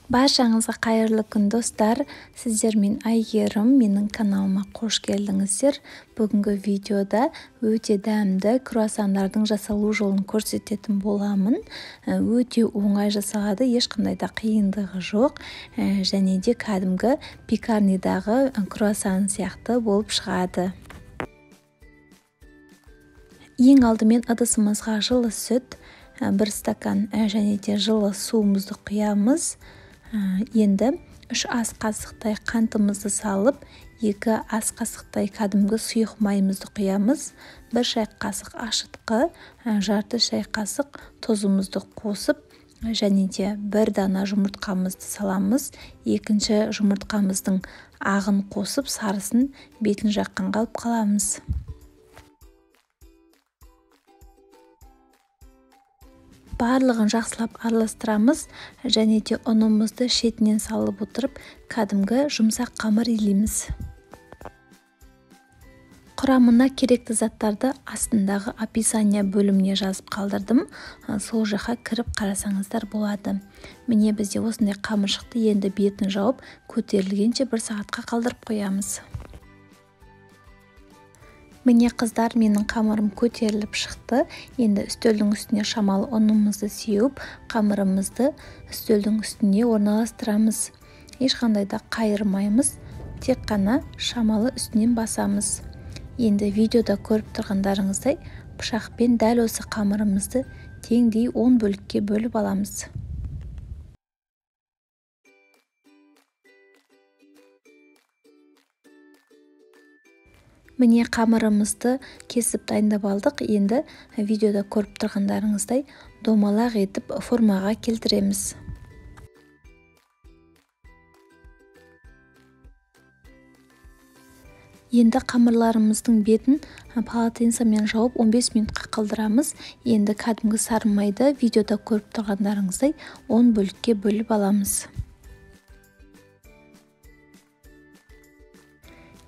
Баршаңызға қайырлы күн достар. Сіздер мен Айгерім, менің каналыма қош келдіңіздер. Бүгінгі видеода өте дәмді круассандардың жасалу жолын көрсететін боламын. Өте оңай жасалады, ешқандай да қиындығы жоқ. Және де кәдімгі пекарнидағы круассан сияқты болып шығады. Ең алдымен ыдысымызға жылы сүт, 1 стакан және де жылы суымызды құямыз. Енді 3 ас қасықтай қантымызды салып, 2 ас қасықтай кәдімгі сұйық майымызды құямыз. 1 шай қасық ашытқы, жарты шай қасық тұзымызды қосып, және де 1 дана жұмыртқамызды саламыз. Екінші жұмыртқамыздың ағын қосып, сарысын бетін жаққанға алып қаламыз. Барлығын жақсылап араластырамыз және де ұнымызды шетінен салып отырып, кәдімгі жұмсақ қамыр илейміз. Құрамына керекті заттарды астындағы описание бөліміне жазып қалдырдым. Сол жаққа кіріп қарасаңыздар болады. Міне бізде осындай қамыр шықты. Енді бетін жауып, көтерілгенше 1 сағатқа қалдырып қоямыз. Міне қыздар, менің қамырым көтеріліп шықты. Енді үстелдің үстіне шамалы ұнымызды сеуіп, қамырымызды үстелдің үстіне орналастырамыз. Ешқандай да қайырмаймыз, тек қана шамалы үстінен басамыз. Енді видеода көріп тұрғандарыңыздай, пышақпен дәл осы қамырымызды теңдей 10 бөлікке бөліп аламыз. Міне қамырымызды кесіп дайындап алдық. Енді видеода көріп тұрғандарыңыздай домалақ етіп формаға келтіреміз. Енді қамырларымыздың бетін полотенцемен жауып 15 минутқа қалдырамыз. Енді кәдімгі сары майды видеода көріп тұрғандарыңыздай 10 бөлікке бөліп аламыз.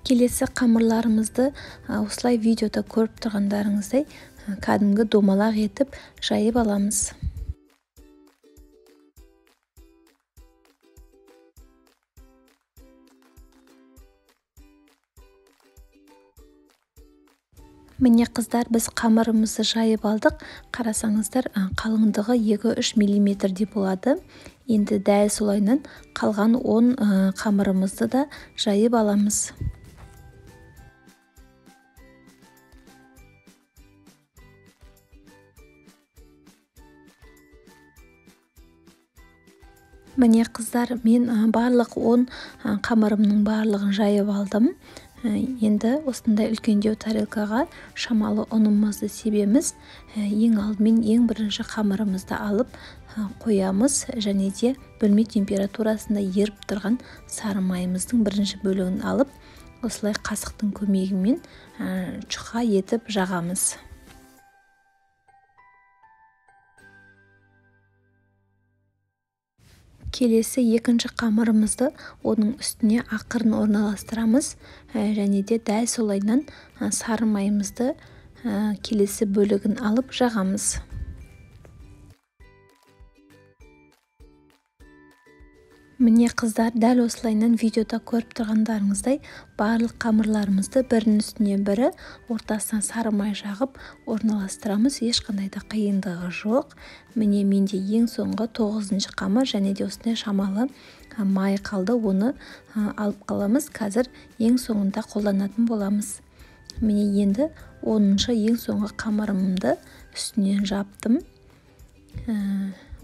Келесі қамырларымызды осылай видеода көріп тұрғандарыңыздай кәдімгі домалақ етіп жайып аламыз. Міне қыздар, біз қамырымызды жайып алдық. Қарасаңыздар, қалыңдығы 2-3 мм болады. Енді дәл солайынан қалған 10 қамырымызды да жайып аламыз. Міне қыздар, мен барлық 10 қамырымның барлығын жайып алдым. Енді осындай үлкендеу тарелкаға шамалы ұнымызды себеміз. Ең алдымен ең бірінші қамырымызды алып қоямыз және де бөлме температурасында еріп тұрған сары майымыздың бірінші бөлігін алып, осылай қасықтың көмегімен жұқа етіп жағамыз. Келесі екінші қамырымызды оның үстіне ақырын орналастырамыз және де дәл солайынан сары майымызды келесі бөлігін алып жағамыз. Міне қыздар, дәл осылайынан видеода көріп тұрғандарыңыздай барлық қамырларымызды бірінің үстіне бірі ортасына сары май жағып орналастырамыз. Ешқандай да қиындығы жоқ. Міне менде ең соңғы 9-шы қамыр және де осындай шамалы май қалды. Оны алып қаламыз. Қазір ең соңында қолданатын боламыз. Міне енді 10-шы ең соңғы қамырымды үстінен жаптым.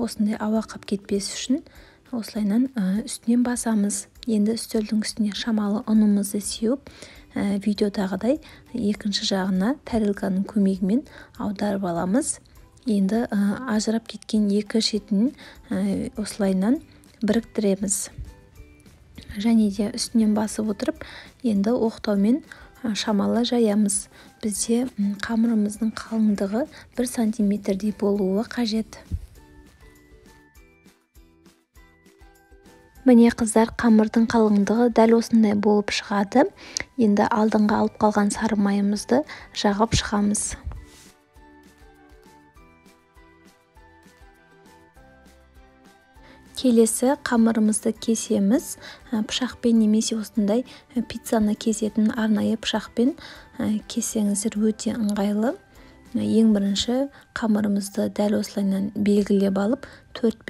Осындай ауа қап кетпес үшін осылайынан үстінен басамыз. Енді үстелдің үстіне шамалы ұнымызды сеуіп, видеодағыдай екінші жағына тарелканың көмегімен аударып аламыз. Енді ажырап кеткен екі шетін осылайынан біріктіреміз. Және де үстінен басып отырып, енді оқтаумен шамалы жаямыз. Бізде қамырымыздың қалыңдығы 1 сантиметрдей болуы қажет. Міне қыздар, қамырдың қалыңдығы дәл осындай болып шығады. Енді алдыңға алып қалған сары майымызды жағып шығамыз. Келесі қамырымызды кесеміз. Пышақпен немесе осындай пиццаны кесетін арнайы пышақпен кесеңіздер өте ыңғайлы. Ең бірінші қамырымызды дәл осылайынан белгілеп алып, 4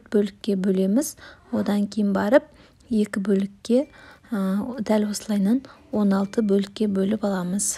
бөлікке бөлеміз. Одан кейін барып 2 бөлікке дәл осылайынан 16 бөлікке бөліп аламыз.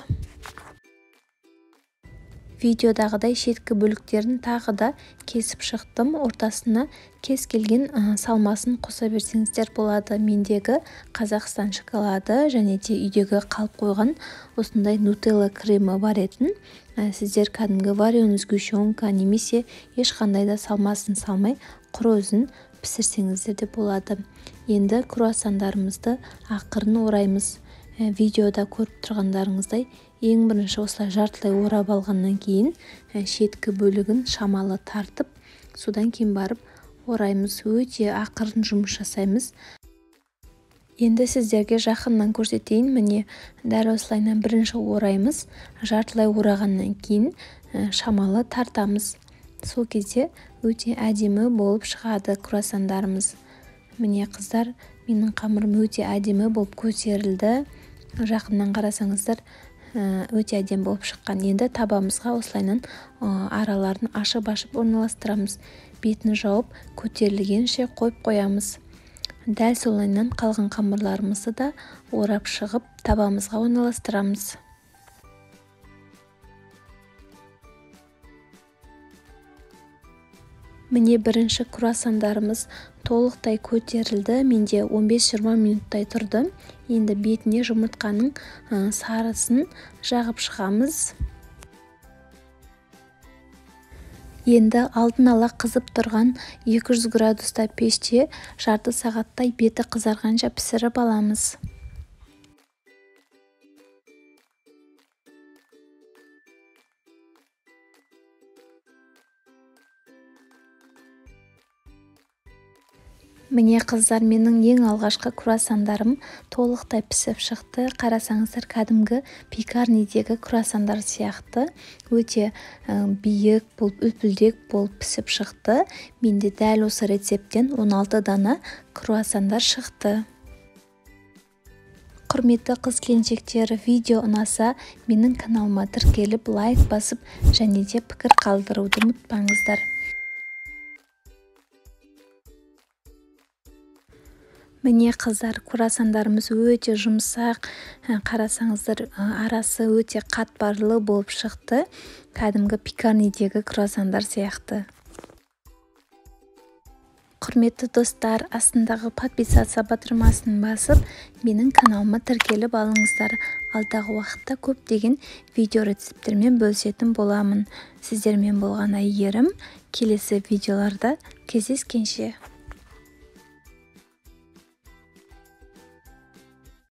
Видеодағыдай шеткі бөліктерін тағы да кесіп шықтым. Ортасына кез келген салмасын қоса берсеңіздер болады. Мендегі Қазақстан шоколады және де үйдегі қалып қойған осындай нутелла кремі бар етін. Сіздер кәдімгі вареный сгущенка немесе ешқандай да салмасын салмай құр өзін пісірсеңіздер де болады. Енді круассандарымызды ақырын ораймыз. Видеода көріп тұрғандарыңыздай ең бірінші осылай жартылай орап алғаннан кейін шеткі бөлігін шамалы тартып, содан кейін барып ораймыз. Өте ақырын жұмыс жасаймыз. Енді сіздерге жақыннан көрсетейін. Міне дәл осылайынан бірінші ораймыз. Жартылай орағаннан кейін шамалы тартамыз. Сол кезде өте әдемі болып шығады круассандарымыз. Міне қыздар, менің қамырым өте әдемі болып көтерілді. Жақыннан қарасаңыздар өте әдемі болып шыққан. Енді табамызға осылайынан араларын ашып орналастырамыз. Бетін жауып көтерілгенше қойып қоямыз. Дәл солайынан қалған қамырларымызды да орап шығып табамызға орналастырамыз. Міне бірінші круассандарымыз толықтай көтерілді. Менде 15-20 минуттай тұрды. Енді бетіне жұмыртқаның сарысын жағып шығамыз. Енді алдын ала қызып тұрған 200 градуста пеште жарты сағаттай беті қызарғанша пісіріп аламыз. Міне қыздар, менің ең алғашқы круассандарым толықтай пісіп шықты. Қарасаңыздар, кәдімгі пекарнидегі круассандар сияқты өте биік болып, үлпілдек болып пісіп шықты. Менде дәл осы рецепттен 16 дана круассандар шықты. Құрметті қыз-келіншектер, видео ұнаса, менің каналыма тіркеліп, лайк басып, және де пікір қалдыруды ұмытпаңыздар. Міне қыздар, круассандарымыз өте жұмсақ, қарасаңыздар, арасы өте қатпарлы болып шықты. Кәдімгі пекарнидегі круассандар сияқты. Құрметті достар, астындағы подписаться батырмасын басып, менің каналыма тіркеліп алыңыздар. Алдағы уақытта көптеген видео рецептермен бөлісетін боламын. Сіздермен болған әйгерім. Келесі видеоларда кездескенше.